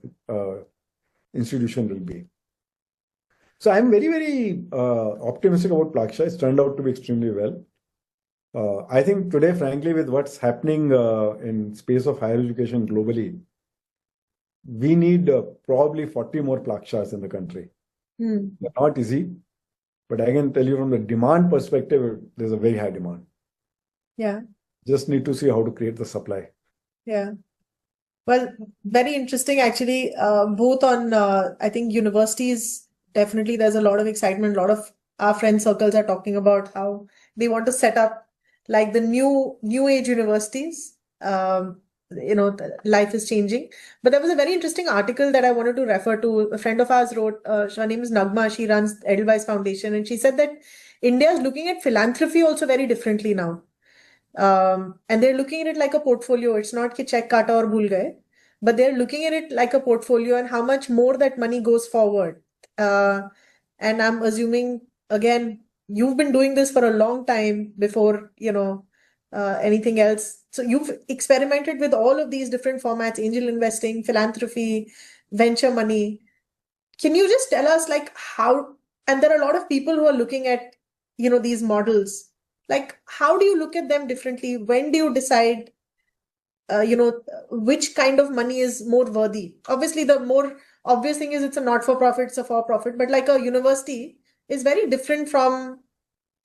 institution will be. So I'm very, very optimistic about Plaksha. It's turned out to be extremely well. I think today, frankly, with what's happening in space of higher education globally, we need probably 40 more Plakshas in the country. They're not easy, but I can tell you from the demand perspective, there's a very high demand. Yeah. Just need to see how to create the supply. Yeah. Well, very interesting actually, both on, I think universities, definitely there's a lot of excitement. A lot of our friend circles are talking about how they want to set up like the new age universities. Life is changing. But there was a very interesting article that I wanted to refer to. A friend of ours wrote, her name is Nagma, she runs Edelweiss Foundation, and she said that India is looking at philanthropy also very differently now. And they're looking at it like a portfolio. It's not ki check kata aur bhul gaye, but they're looking at it like a portfolio and how much more that money goes forward. And I'm assuming, again, you've been doing this for a long time before, anything else. So you've experimented with all of these different formats, angel investing, philanthropy, venture money. Can you just tell us like how, and there are a lot of people who are looking at, these models. Like, how do you look at them differently? When do you decide, which kind of money is more worthy? Obviously, the more obvious thing is it's a not-for-profit, it's a for-profit, but like a university is very different from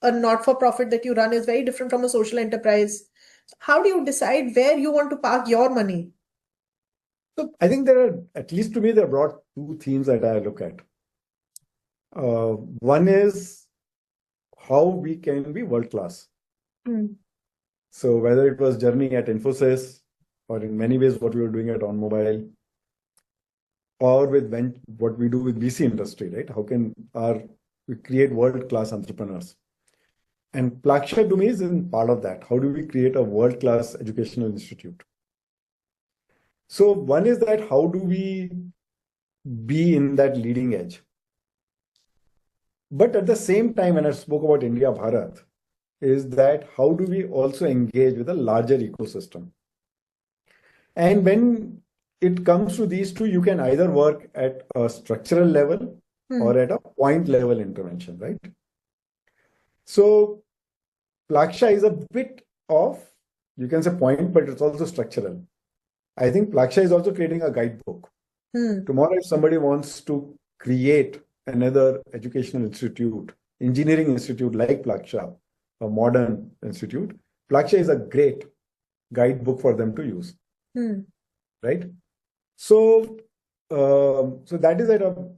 a not-for-profit that you run, is very different from a social enterprise. How do you decide where you want to park your money? So I think there are, at least to me, there are broad two themes that I look at. One is how we can be world-class. So whether it was journey at Infosys or in many ways what we were doing at OnMobile or with what we do with VC industry, right? How can we create world-class entrepreneurs? And Plaksha to me is in part of that. How do we create a world-class educational institute? So one is that how do we be in that leading edge? But at the same time, when I spoke about India Bharat, is that how do we also engage with a larger ecosystem? And when it comes to these two, you can either work at a structural level or at a point level intervention, right? So Plaksha is a bit of, you can say point, but it's also structural. I think Plaksha is also creating a guidebook. Tomorrow, if somebody wants to create another educational institute, engineering institute like Plaksha, a modern institute, Plaksha is a great guidebook for them to use, right? So, that is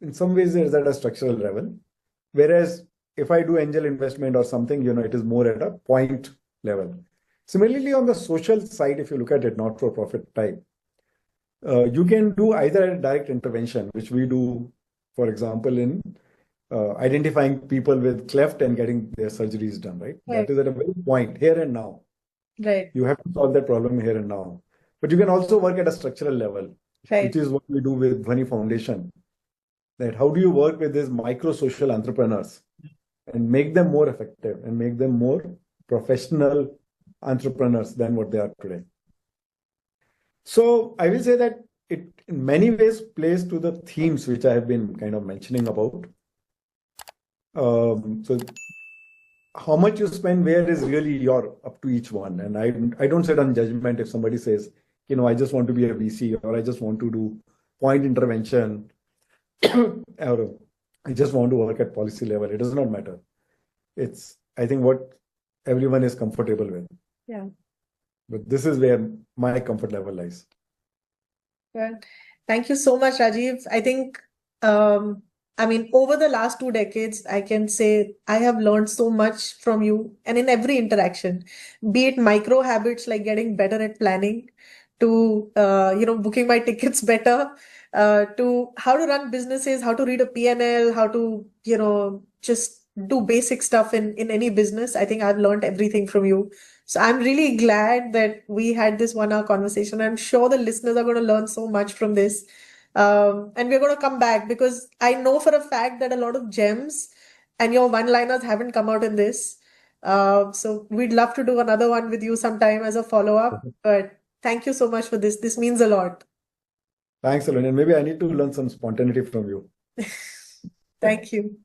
in some ways is at a structural level, whereas if I do angel investment or something, it is more at a point level. Similarly, on the social side, if you look at it, not-for-profit type, you can do either a direct intervention, which we do, for example, in identifying people with cleft and getting their surgeries done, right? Right. That is at a very point, here and now. Right. You have to solve that problem here and now. But you can also work at a structural level, Right. which is what we do with Dhwani Foundation. That how do you work with these micro social entrepreneurs and make them more effective and make them more professional entrepreneurs than what they are today. So I will say that it in many ways plays to the themes which I have been kind of mentioning about. So how much you spend where is really your up to each one. And I don't sit on judgment if somebody says, I just want to be a VC or I just want to do point intervention or I just want to work at policy level. It does not matter. It's, I think, what everyone is comfortable with. Yeah. But this is where my comfort level lies. Well, thank you so much, Rajiv. I think, over the last 2 decades, I can say I have learned so much from you and in every interaction, be it micro habits like getting better at planning, to, booking my tickets better, to how to run businesses, how to read a P&L, how to, just do basic stuff in any business. I think I've learned everything from you. So I'm really glad that we had this 1 hour conversation. I'm sure the listeners are going to learn so much from this. And we're going to come back because I know for a fact that a lot of gems and your one-liners haven't come out in this. So we'd love to do another one with you sometime as a follow-up. But thank you so much for this. This means a lot. Thanks, Saloni. And maybe I need to learn some spontaneity from you. Thank you.